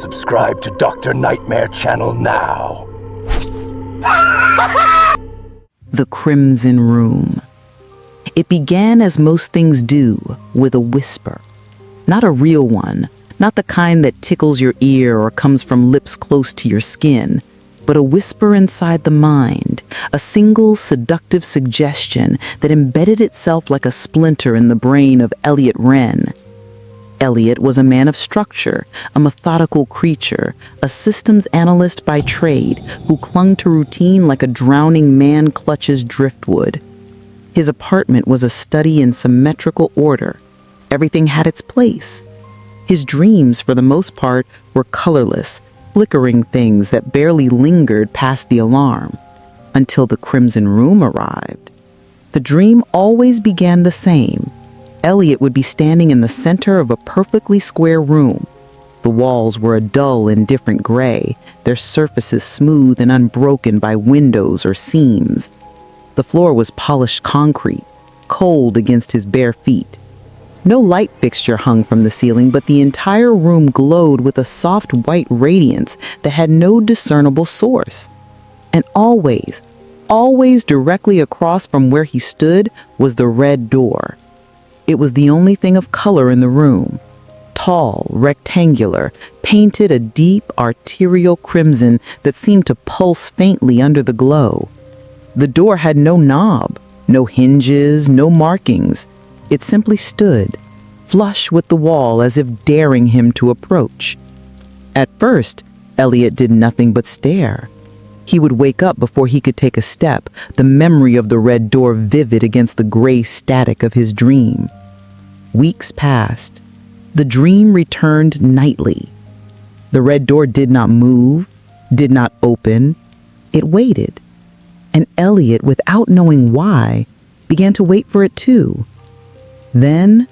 Subscribe to Dr. Nightmare Channel now. The Crimson Room. It began as most things do, with a whisper. Not a real one, not the kind that tickles your ear or comes from lips close to your skin, but a whisper inside the mind, a single seductive suggestion that embedded itself like a splinter in the brain of Elliot Wren. Elliot was a man of structure, a methodical creature, a systems analyst by trade who clung to routine like a drowning man clutches driftwood. His apartment was a study in symmetrical order. Everything had its place. His dreams, for the most part, were colorless, flickering things that barely lingered past the alarm, until the Crimson Room arrived. The dream always began the same. Elliot would be standing in the center of a perfectly square room. The walls were a dull, indifferent gray, their surfaces smooth and unbroken by windows or seams. The floor was polished concrete, cold against his bare feet. No light fixture hung from the ceiling, but the entire room glowed with a soft white radiance that had no discernible source. And always directly across from where he stood was the red door. It was the only thing of color in the room. Tall, rectangular, painted a deep arterial crimson that seemed to pulse faintly under the glow. The door had no knob, no hinges, no markings. It simply stood, flush with the wall as if daring him to approach. At first, Elliot did nothing but stare. He would wake up before he could take a step, the memory of the red door vivid against the gray static of his dream. Weeks passed. The dream returned nightly. The red door did not move, did not open. It waited. And Elliot, without knowing why, began to wait for it too. Then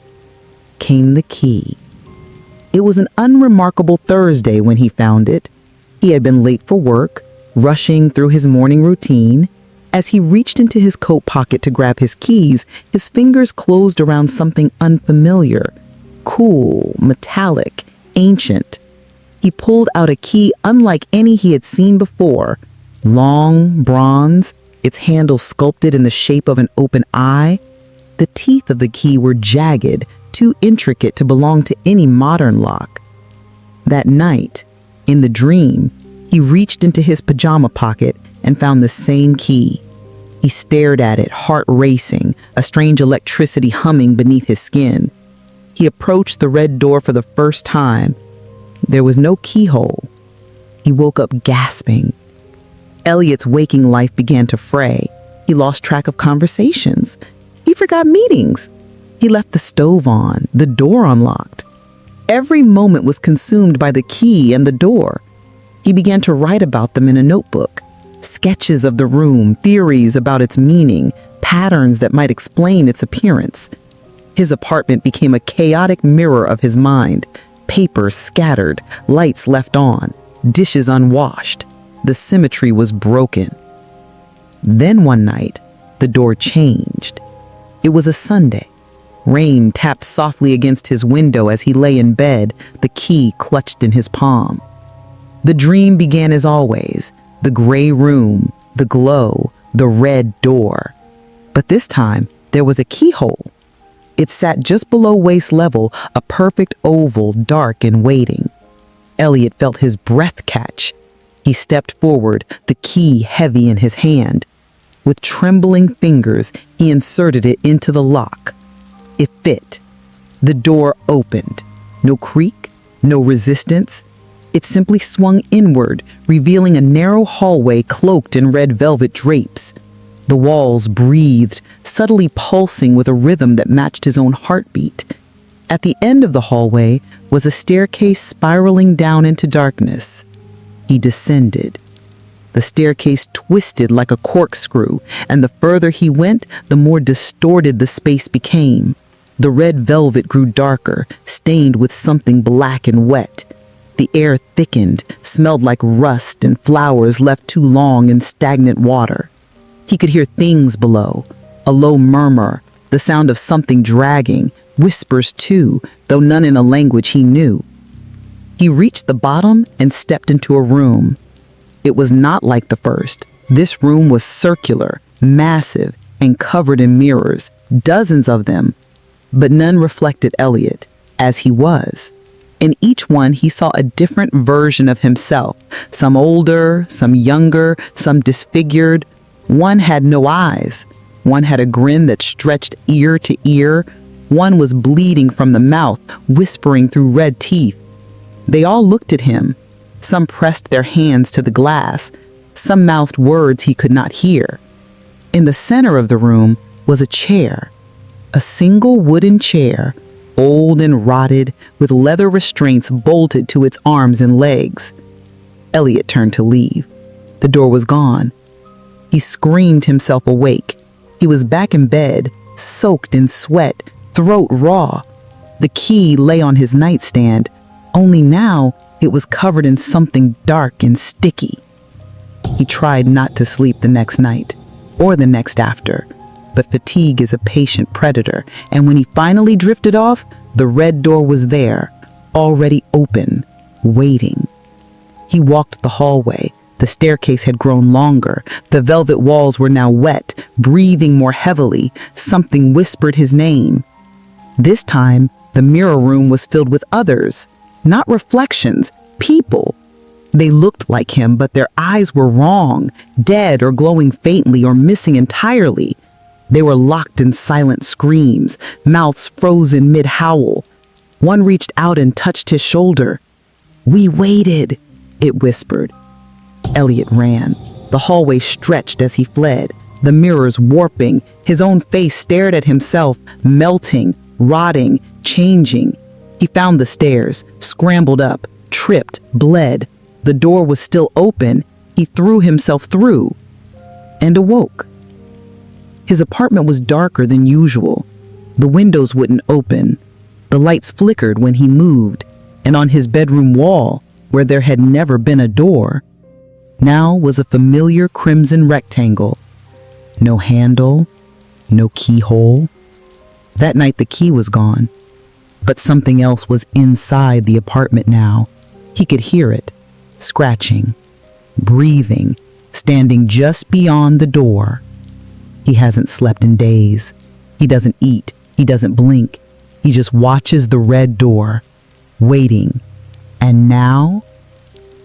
came the key. It was an unremarkable Thursday when he found it. He had been late for work, rushing through his morning routine. As he reached into his coat pocket to grab his keys, his fingers closed around something unfamiliar, cool, metallic, ancient. He pulled out a key unlike any he had seen before, long, bronze, its handle sculpted in the shape of an open eye. The teeth of the key were jagged, too intricate to belong to any modern lock. That night, in the dream, he reached into his pajama pocket and found the same key. He stared at it, heart racing, a strange electricity humming beneath his skin. He approached the red door for the first time. There was no keyhole. He woke up gasping. Elliot's waking life began to fray. He lost track of conversations. He forgot meetings. He left the stove on, the door unlocked. Every moment was consumed by the key and the door. He began to write about them in a notebook. Sketches of the room, theories about its meaning, patterns that might explain its appearance. His apartment became a chaotic mirror of his mind. Papers scattered, lights left on, dishes unwashed. The symmetry was broken. Then one night, the door changed. It was a Sunday. Rain tapped softly against his window as he lay in bed, the key clutched in his palm. The dream began as always. The gray room, the glow, the red door. But this time, there was a keyhole. It sat just below waist level, a perfect oval, dark and waiting. Elliot felt his breath catch. He stepped forward, the key heavy in his hand. With trembling fingers, he inserted it into the lock. It fit. The door opened. No creak, no resistance. It simply swung inward, revealing a narrow hallway cloaked in red velvet drapes. The walls breathed, subtly pulsing with a rhythm that matched his own heartbeat. At the end of the hallway was a staircase spiraling down into darkness. He descended. The staircase twisted like a corkscrew, and the further he went, the more distorted the space became. The red velvet grew darker, stained with something black and wet. The air thickened, smelled like rust and flowers left too long in stagnant water. He could hear things below, a low murmur, the sound of something dragging, whispers too, though none in a language he knew. He reached the bottom and stepped into a room. It was not like the first. This room was circular, massive, and covered in mirrors, dozens of them, but none reflected Elliot as he was. In each one, he saw a different version of himself, some older, some younger, some disfigured. One had no eyes. One had a grin that stretched ear to ear. One was bleeding from the mouth, whispering through red teeth. They all looked at him. Some pressed their hands to the glass. Some mouthed words he could not hear. In the center of the room was a chair, a single wooden chair, old and rotted, with leather restraints bolted to its arms and legs. Elliot turned to leave. The door was gone. He screamed himself awake. He was back in bed, soaked in sweat, throat raw. The key lay on his nightstand, only now it was covered in something dark and sticky. He tried not to sleep the next night, or the next after, but fatigue is a patient predator, and when he finally drifted off, the red door was there, already open, waiting. He walked the hallway. The staircase had grown longer. The velvet walls were now wet, breathing more heavily. Something whispered his name. This time, the mirror room was filled with others, not reflections, people. They looked like him, but their eyes were wrong, dead or glowing faintly or missing entirely. They were locked in silent screams, mouths frozen mid-howl. One reached out and touched his shoulder. "We waited," it whispered. Elliot ran. The hallway stretched as he fled, the mirrors warping. His own face stared at himself, melting, rotting, changing. He found the stairs, scrambled up, tripped, bled. The door was still open. He threw himself through and awoke. His apartment was darker than usual. The windows wouldn't open. The lights flickered when he moved, and on his bedroom wall, where there had never been a door, now was a familiar crimson rectangle. No handle, no keyhole. That night the key was gone, but something else was inside the apartment now. He could hear it, scratching, breathing, standing just beyond the door. He hasn't slept in days. He doesn't eat. He doesn't blink. He just watches the red door, waiting. And now,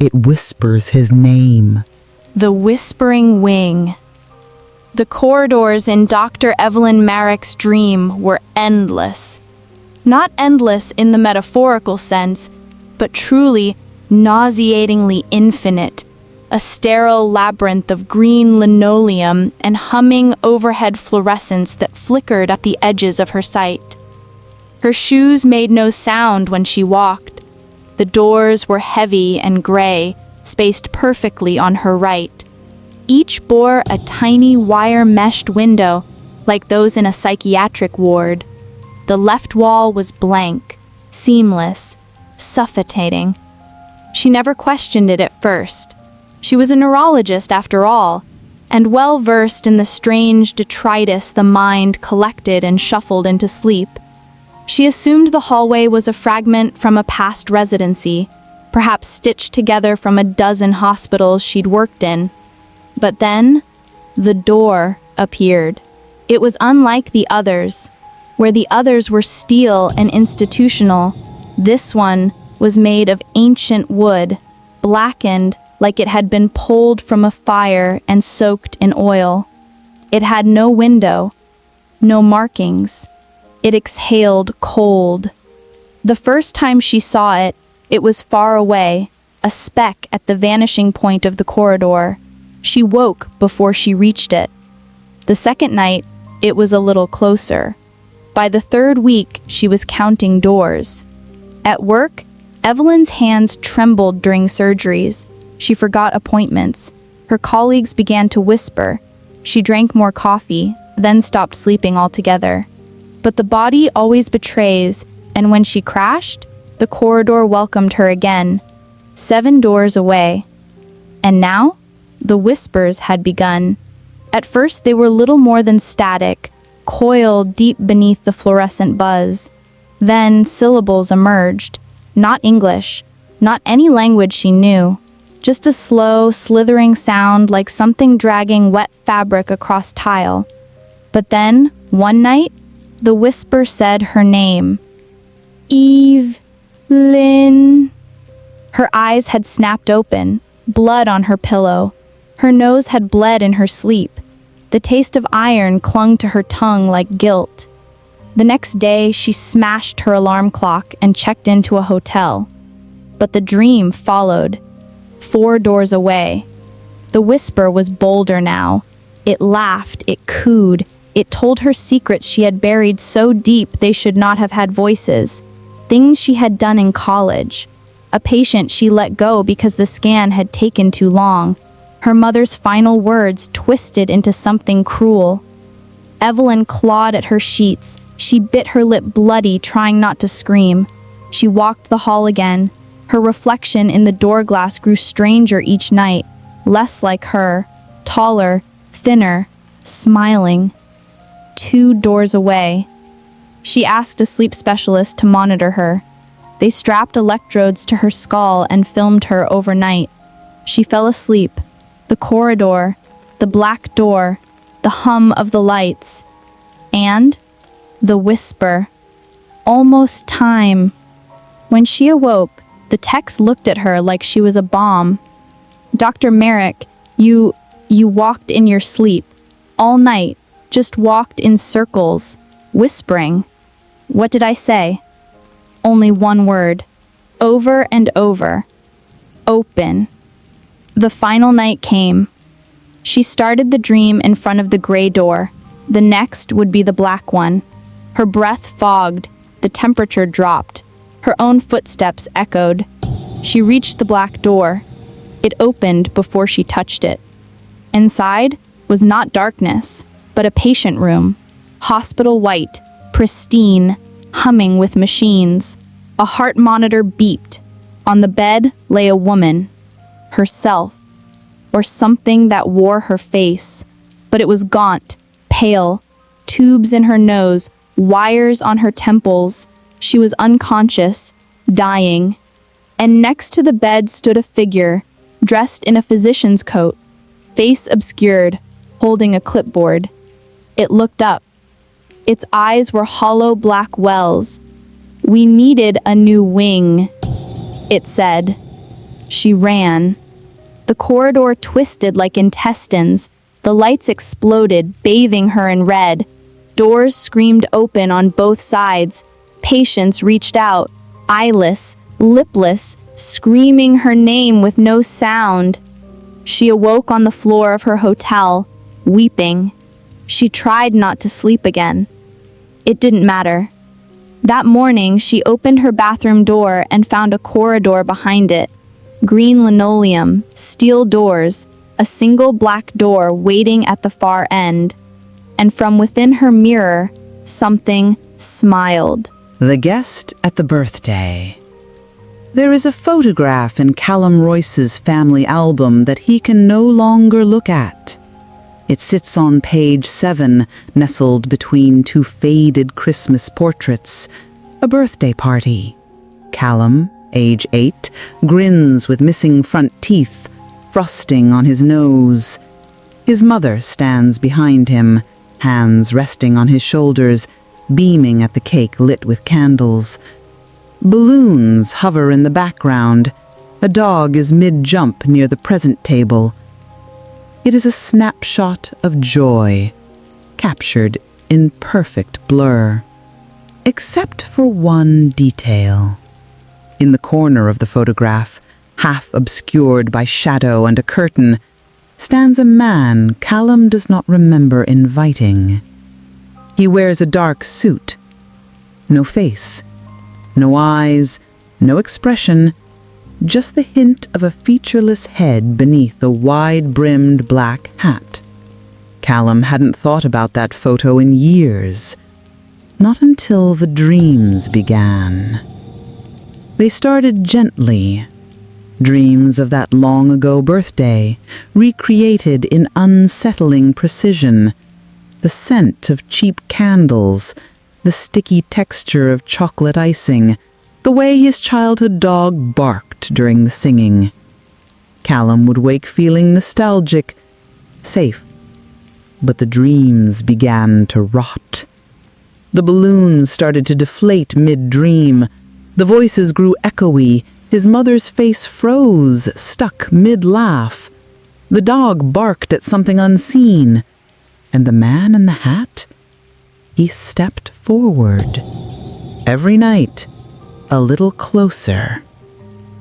it whispers his name. The Whispering Wing. The corridors in Dr. Evelyn Marek's dream were endless. Not endless in the metaphorical sense, but truly nauseatingly infinite. A sterile labyrinth of green linoleum and humming overhead fluorescence that flickered at the edges of her sight. Her shoes made no sound when she walked. The doors were heavy and gray, spaced perfectly on her right. Each bore a tiny wire-meshed window, like those in a psychiatric ward. The left wall was blank, seamless, suffocating. She never questioned it at first. She was a neurologist after all, and well-versed in the strange detritus the mind collected and shuffled into sleep. She assumed the hallway was a fragment from a past residency, perhaps stitched together from a dozen hospitals she'd worked in. But then, the door appeared. It was unlike the others. Where the others were steel and institutional, this one was made of ancient wood, blackened like it had been pulled from a fire and soaked in oil. It had no window, no markings. It exhaled cold. The first time she saw it, it was far away, a speck at the vanishing point of the corridor. She woke before she reached it. The second night, it was a little closer. By the third week, she was counting doors. At work, Evelyn's hands trembled during surgeries. She forgot appointments. Her colleagues began to whisper. She drank more coffee, then stopped sleeping altogether. But the body always betrays, and when she crashed, the corridor welcomed her again, 7 doors away. And now, the whispers had begun. At first, they were little more than static, coiled deep beneath the fluorescent buzz. Then syllables emerged, not English, Not any language she knew, just a slow, slithering sound like something dragging wet fabric across tile. But then, one night, the whisper said her name. Eve Lynn. Her eyes had snapped open, blood on her pillow. Her nose had bled in her sleep. The taste of iron clung to her tongue like guilt. The next day, she smashed her alarm clock and checked into a hotel. But the dream followed, 4 doors away. The whisper was bolder now. It laughed, it cooed, it told her secrets she had buried so deep they should not have had voices. Things she had done in college. A patient she let go because the scan had taken too long. Her mother's final words twisted into something cruel. Evelyn clawed at her sheets. She bit her lip bloody, trying not to scream. She walked the hall again. Her reflection in the door glass grew stranger each night, less like her, taller, thinner, smiling. 2 doors away. She asked a sleep specialist to monitor her. They strapped electrodes to her skull and filmed her overnight. She fell asleep. The corridor, the black door, the hum of the lights, and the whisper. Almost time. When she awoke, the techs looked at her like she was a bomb. Dr. Merrick, you walked in your sleep. All night, just walked in circles, whispering. What did I say? Only one word. Over and over. Open. The final night came. She started the dream in front of the gray door. The next would be the black one. Her breath fogged. The temperature dropped. Her own footsteps echoed. She reached the black door. It opened before she touched it. Inside was not darkness, but a patient room. Hospital white, pristine, humming with machines. A heart monitor beeped. On the bed lay a woman. Herself, or something that wore her face, but it was gaunt, pale, tubes in her nose, wires on her temples. She was unconscious, dying. And next to the bed stood a figure, dressed in a physician's coat, face obscured, holding a clipboard. It looked up. Its eyes were hollow black wells. We needed a new wing, it said. She ran. The corridor twisted like intestines. The lights exploded, bathing her in red. Doors screamed open on both sides. Patients reached out, eyeless, lipless, screaming her name with no sound. She awoke on the floor of her hotel, weeping. She tried not to sleep again. It didn't matter. That morning, she opened her bathroom door and found a corridor behind it. Green linoleum, steel doors, a single black door waiting at the far end. And from within her mirror, something smiled. The guest at the birthday. There is a photograph in Callum Royce's family album that he can no longer look at. It sits on page 7, nestled between 2 faded Christmas portraits. A birthday party. Callum, age 8, grins with missing front teeth, frosting on his nose. His mother stands behind him, hands resting on his shoulders, beaming at the cake lit with candles. Balloons hover in the background. A dog is mid-jump near the present table. It is a snapshot of joy, captured in perfect blur. Except for one detail. In the corner of the photograph, half obscured by shadow and a curtain, stands a man Callum does not remember inviting. He wears a dark suit. No face, no eyes, no expression, just the hint of a featureless head beneath a wide-brimmed black hat. Callum hadn't thought about that photo in years. Not until the dreams began. They started gently. Dreams of that long-ago birthday, recreated in unsettling precision. The scent of cheap candles, the sticky texture of chocolate icing, the way his childhood dog barked during the singing. Callum would wake feeling nostalgic, safe. But the dreams began to rot. The balloons started to deflate mid-dream. The voices grew echoey. His mother's face froze, stuck mid-laugh. The dog barked at something unseen. And the man in the hat? He stepped forward. Every night, a little closer.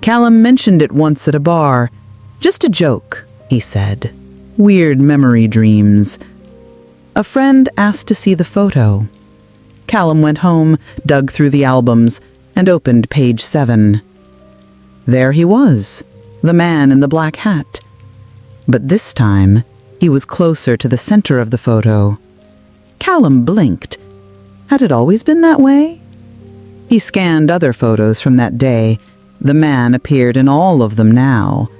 Callum mentioned it once at a bar. Just a joke, he said. Weird memory dreams. A friend asked to see the photo. Callum went home, dug through the albums, and opened page 7. There he was, the man in the black hat. But this time, he was closer to the center of the photo. Callum blinked. Had it always been that way? He scanned other photos from that day. The man appeared in all of them now.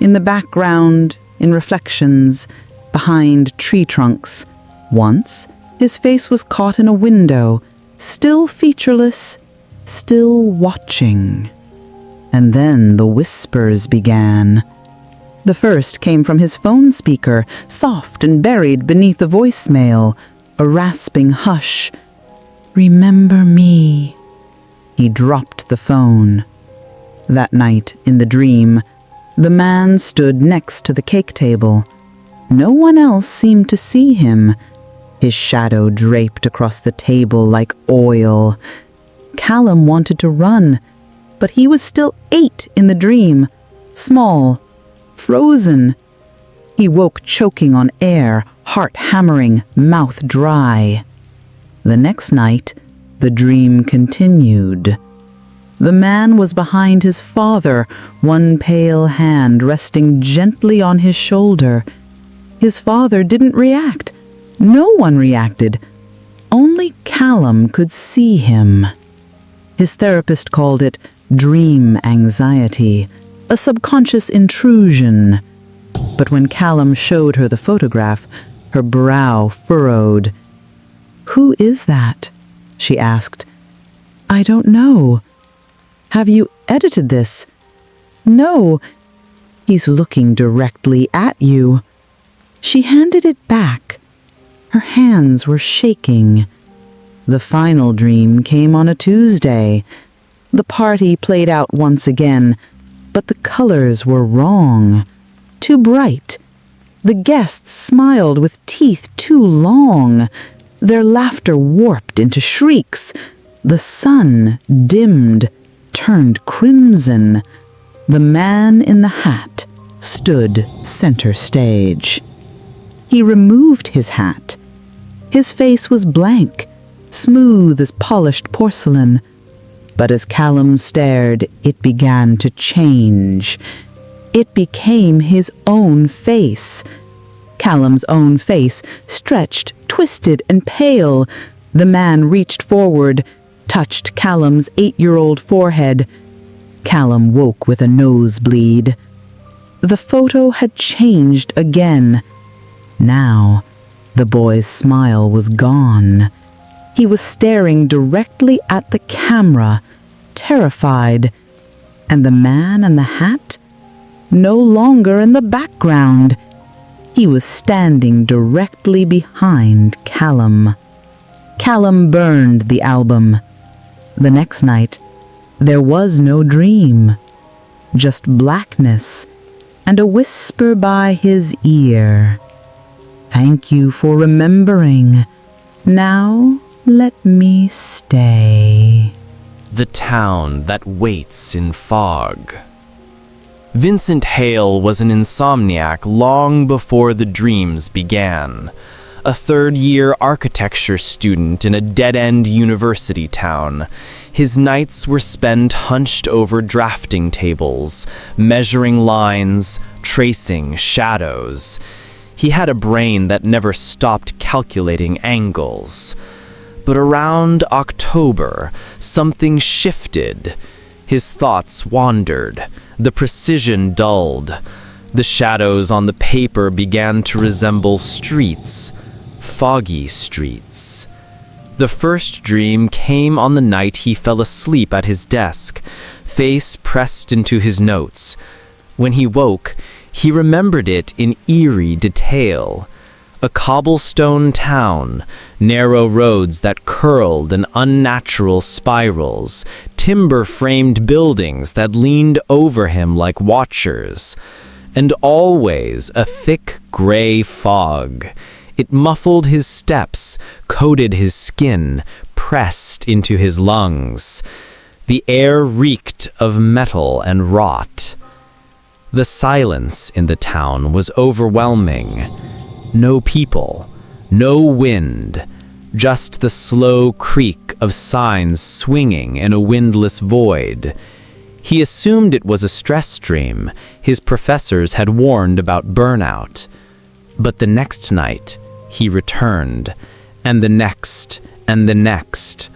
In the background, in reflections, behind tree trunks. Once, his face was caught in a window, still featureless, still watching. And then the whispers began. The first came from his phone speaker, soft and buried beneath a voicemail, a rasping hush. Remember me. He dropped the phone. That night, in the dream, the man stood next to the cake table. No one else seemed to see him. His shadow draped across the table like oil. Callum wanted to run, but he was still 8 in the dream, small, frozen. He woke choking on air, heart hammering, mouth dry. The next night, the dream continued. The man was behind his father, one pale hand resting gently on his shoulder. His father didn't react. No one reacted. Only Callum could see him. His therapist called it dream anxiety, a subconscious intrusion. But when Callum showed her the photograph, her brow furrowed. "Who is that?" she asked. "I don't know." "Have you edited this?" "No." "He's looking directly at you." She handed it back. Her hands were shaking. The final dream came on a Tuesday. The party played out once again, but the colors were wrong. Too bright. The guests smiled with teeth too long. Their laughter warped into shrieks. The sun dimmed, turned crimson. The man in the hat stood center stage. He removed his hat. His face was blank, smooth as polished porcelain. But as Callum stared, it began to change. It became his own face. Callum's own face, stretched, twisted, and pale. The man reached forward, touched Callum's 8-year-old forehead. Callum woke with a nosebleed. The photo had changed again. Now, the boy's smile was gone. He was staring directly at the camera, terrified. And the man in the hat? No longer in the background. He was standing directly behind Callum. Callum burned the album. The next night, there was no dream, just blackness and a whisper by his ear. "Thank you for remembering. Now let me stay." The town that waits in fog. Vincent Hale was an insomniac long before the dreams began. A third-year architecture student in a dead-end university town. His nights were spent hunched over drafting tables, measuring lines, tracing shadows. He had a brain that never stopped calculating angles. But around October, something shifted. His thoughts wandered. The precision dulled. The shadows on the paper began to resemble streets. Foggy streets. The first dream came on the night he fell asleep at his desk, face pressed into his notes. When he woke, he remembered it in eerie detail. A cobblestone town, narrow roads that curled in unnatural spirals, timber-framed buildings that leaned over him like watchers, and always a thick gray fog. It muffled his steps, coated his skin, pressed into his lungs. The air reeked of metal and rot. The silence in the town was overwhelming. No people, no wind, just the slow creak of signs swinging in a windless void. He assumed it was a stress dream. His professors had warned about burnout. But the next night, he returned, and the next, and the next.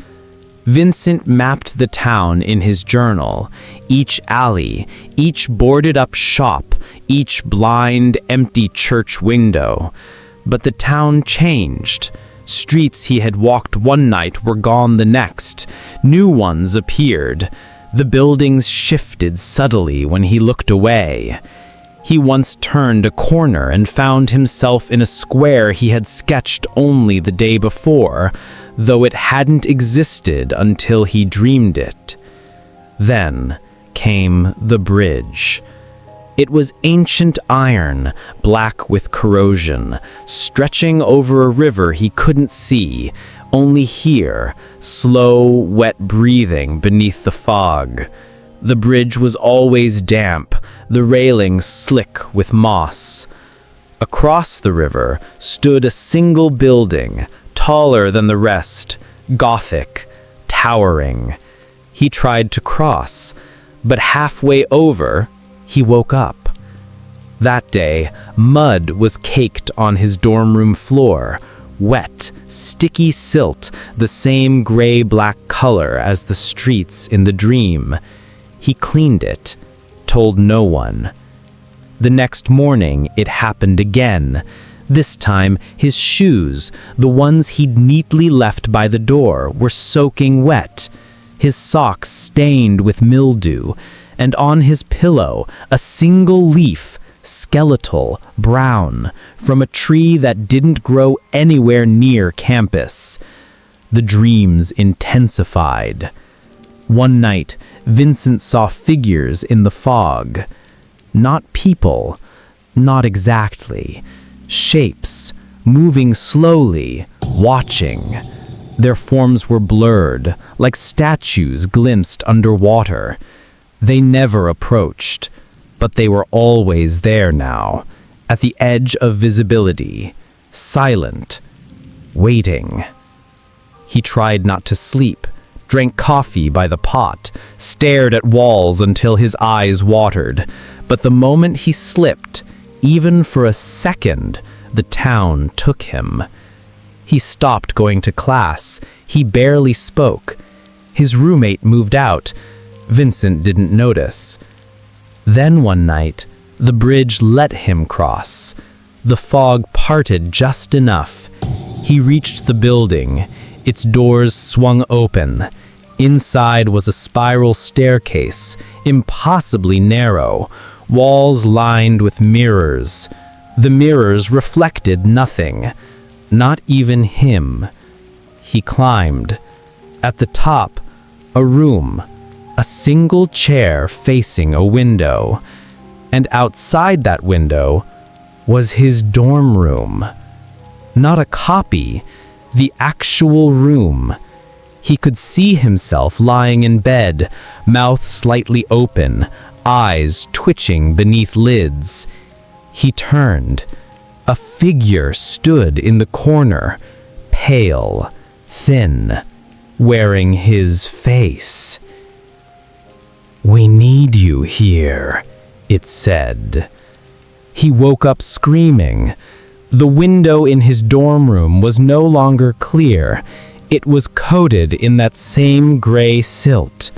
Vincent mapped the town in his journal, each alley, each boarded-up shop, each blind, empty church window. But the town changed. Streets he had walked one night were gone the next. New ones appeared. The buildings shifted subtly when he looked away. He once turned a corner and found himself in a square he had sketched only the day before, though it hadn't existed until he dreamed it. Then came the bridge. It was ancient iron, black with corrosion, stretching over a river he couldn't see, only hear slow, wet breathing beneath the fog. The bridge was always damp, the railings slick with moss. Across the river stood a single building, taller than the rest, Gothic, towering. He tried to cross, but halfway over, he woke up. That day, mud was caked on his dorm room floor, wet, sticky silt, the same gray-black color as the streets in the dream. He cleaned it, told no one. The next morning, it happened again. This time, his shoes, the ones he'd neatly left by the door, were soaking wet. His socks stained with mildew, and on his pillow, a single leaf, skeletal, brown, from a tree that didn't grow anywhere near campus. The dreams intensified. One night, Vincent saw figures in the fog. Not people, not exactly. Shapes, moving slowly, watching. Their forms were blurred, like statues glimpsed underwater. They never approached, but they were always there now, at the edge of visibility, silent, waiting. He tried not to sleep, drank coffee by the pot, stared at walls until his eyes watered. But the moment he slipped, even for a second, the town took him. He stopped going to class. He barely spoke. His roommate moved out. Vincent didn't notice. Then one night, the bridge let him cross. The fog parted just enough. He reached the building. Its doors swung open. Inside was a spiral staircase, impossibly narrow, walls lined with mirrors. The mirrors reflected nothing, not even him. He climbed. At the top, a room, a single chair facing a window, and outside that window was his dorm room. Not a copy, the actual room. He could see himself lying in bed, mouth slightly open, eyes twitching beneath lids. He turned. A figure stood in the corner, pale, thin, wearing his face. "We need you here," it said. He woke up screaming. The window in his dorm room was no longer clear. It was coated in that same gray silt.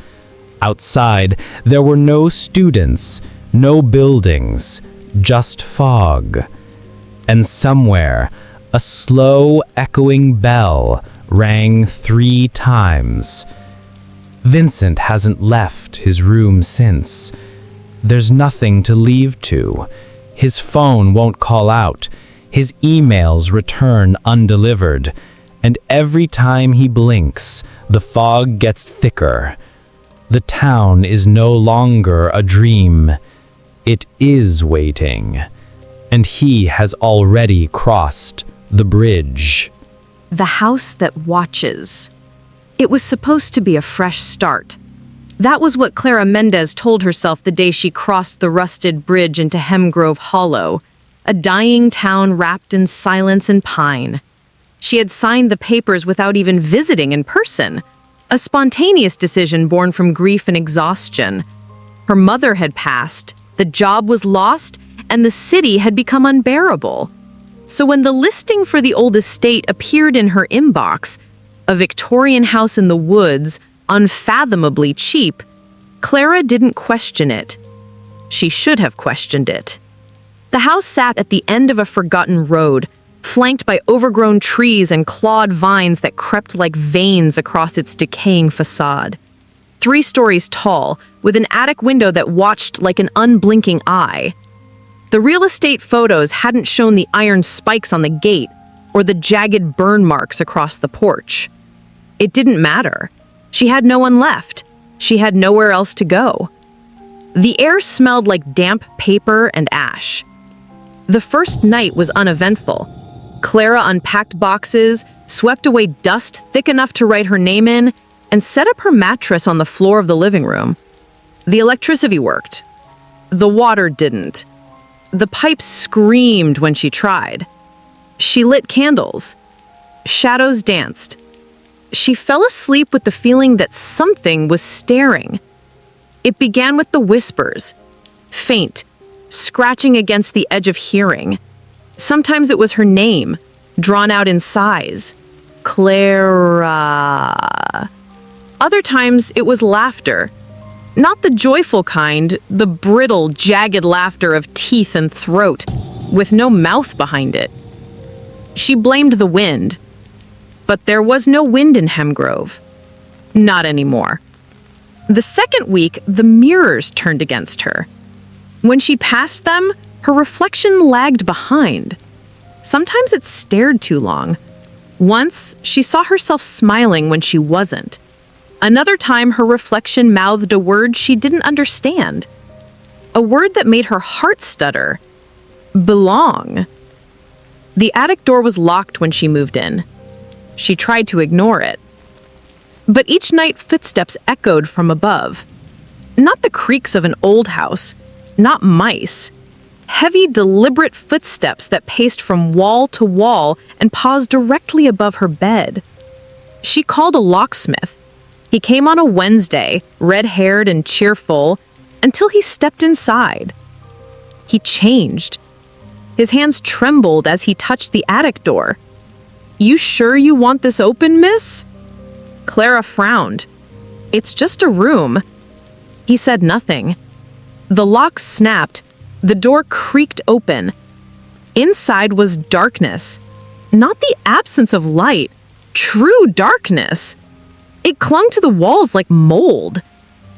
Outside, there were no students, no buildings, just fog. And somewhere, a slow, echoing bell rang 3 times. Vincent hasn't left his room since. There's nothing to leave to. His phone won't call out. His emails return undelivered. And every time he blinks, the fog gets thicker. The town is no longer a dream. It is waiting. And he has already crossed the bridge. The house that watches. It was supposed to be a fresh start. That was what Clara Mendez told herself the day she crossed the rusted bridge into Hemgrove Hollow, a dying town wrapped in silence and pine. She had signed the papers without even visiting in person, a spontaneous decision born from grief and exhaustion. Her mother had passed, the job was lost, and the city had become unbearable. So when the listing for the old estate appeared in her inbox, a Victorian house in the woods, unfathomably cheap, Clara didn't question it. She should have questioned it. The house sat at the end of a forgotten road, flanked by overgrown trees and clawed vines that crept like veins across its decaying facade. 3 stories tall, with an attic window that watched like an unblinking eye. The real estate photos hadn't shown the iron spikes on the gate or the jagged burn marks across the porch. It didn't matter. She had no one left. She had nowhere else to go. The air smelled like damp paper and ash. The first night was uneventful. Clara unpacked boxes, swept away dust thick enough to write her name in, and set up her mattress on the floor of the living room. The electricity worked. The water didn't. The pipes screamed when she tried. She lit candles. Shadows danced. She fell asleep with the feeling that something was staring. It began with the whispers, faint, scratching against the edge of hearing. Sometimes it was her name, drawn out in sighs. Clara. Other times it was laughter. Not the joyful kind, the brittle, jagged laughter of teeth and throat, with no mouth behind it. She blamed the wind. But there was no wind in Hemgrove. Not anymore. The second week, the mirrors turned against her. When she passed them, her reflection lagged behind. Sometimes it stared too long. Once, she saw herself smiling when she wasn't. Another time, her reflection mouthed a word she didn't understand. A word that made her heart stutter. Belong. The attic door was locked when she moved in. She tried to ignore it. But each night, footsteps echoed from above. Not the creaks of an old house, not mice. Heavy, deliberate footsteps that paced from wall to wall and paused directly above her bed. She called a locksmith. He came on a Wednesday, red-haired and cheerful, until he stepped inside. He changed. His hands trembled as he touched the attic door. "You sure you want this open, miss?" Clara frowned. "It's just a room." He said nothing. The lock snapped. The door creaked open. Inside was darkness. Not the absence of light. True darkness. It clung to the walls like mold.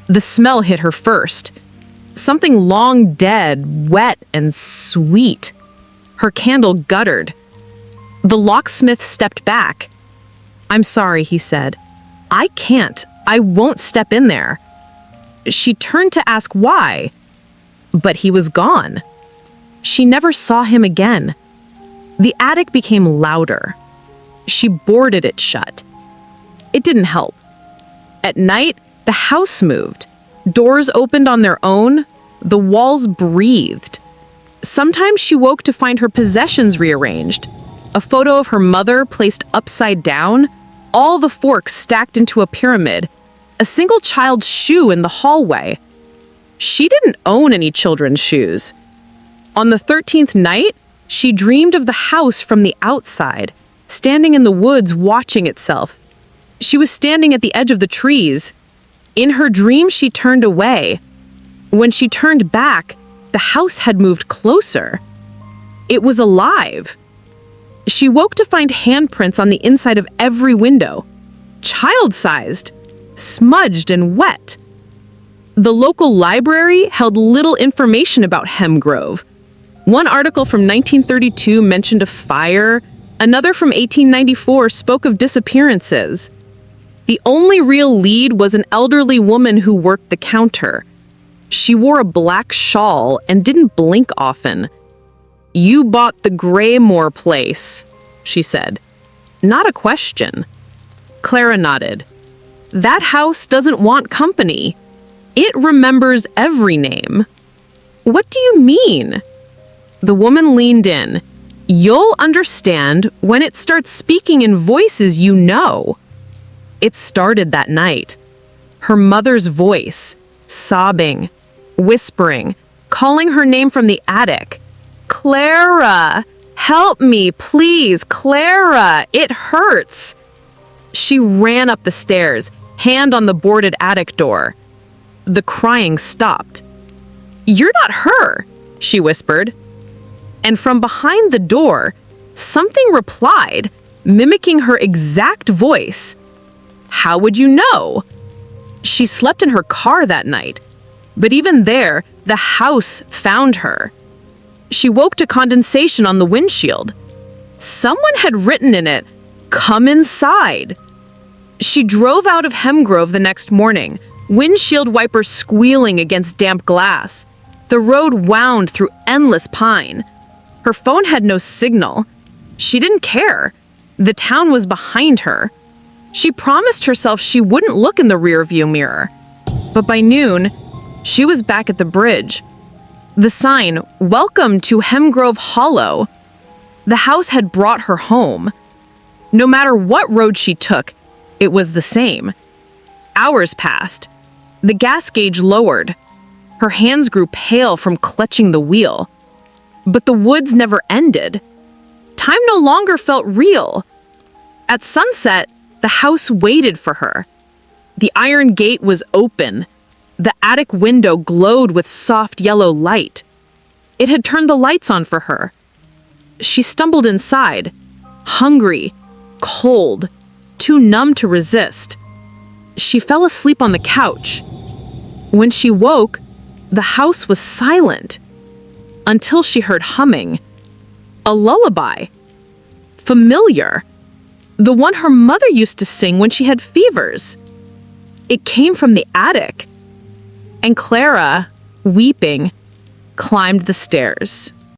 The smell hit her first. Something long dead, wet and sweet. Her candle guttered. The locksmith stepped back. "I'm sorry," he said. "I can't. I won't step in there." She turned to ask why, but he was gone. She never saw him again. The attic became louder. She boarded it shut. It didn't help. At night, the house moved. Doors opened on their own. The walls breathed. Sometimes she woke to find her possessions rearranged. A photo of her mother placed upside down, all the forks stacked into a pyramid, a single child's shoe in the hallway. She didn't own any children's shoes. On the 13th night, she dreamed of the house from the outside, standing in the woods watching itself. She was standing at the edge of the trees. In her dream, she turned away. When she turned back, the house had moved closer. It was alive. She woke to find handprints on the inside of every window, child-sized, smudged and wet. The local library held little information about Hemgrove. One article from 1932 mentioned a fire, another from 1894 spoke of disappearances. The only real lead was an elderly woman who worked the counter. She wore a black shawl and didn't blink often. "You bought the Graymore place," she said. Not a question. Clara nodded. "That house doesn't want company. It remembers every name." "What do you mean?" The woman leaned in. "You'll understand when it starts speaking in voices you know." It started that night. Her mother's voice, sobbing, whispering, calling her name from the attic. "Clara, help me, please, Clara, it hurts." She ran up the stairs, hand on the boarded attic door. The crying stopped. "You're not her," she whispered. And from behind the door, something replied, mimicking her exact voice. "How would you know?" She slept in her car that night, but even there, the house found her. She woke to condensation on the windshield. Someone had written in it, "Come inside." She drove out of Hemgrove the next morning, windshield wipers squealing against damp glass. The road wound through endless pine. Her phone had no signal. She didn't care. The town was behind her. She promised herself she wouldn't look in the rearview mirror. But by noon, she was back at the bridge. The sign, "Welcome to Hemgrove Hollow." The house had brought her home. No matter what road she took, it was the same. Hours passed. The gas gauge lowered. Her hands grew pale from clutching the wheel. But the woods never ended. Time no longer felt real. At sunset, the house waited for her. The iron gate was open. The attic window glowed with soft yellow light. It had turned the lights on for her. She stumbled inside, hungry, cold, too numb to resist. She fell asleep on the couch. When she woke, the house was silent until she heard humming. A lullaby. Familiar. The one her mother used to sing when she had fevers. It came from the attic. And Clara, weeping, climbed the stairs.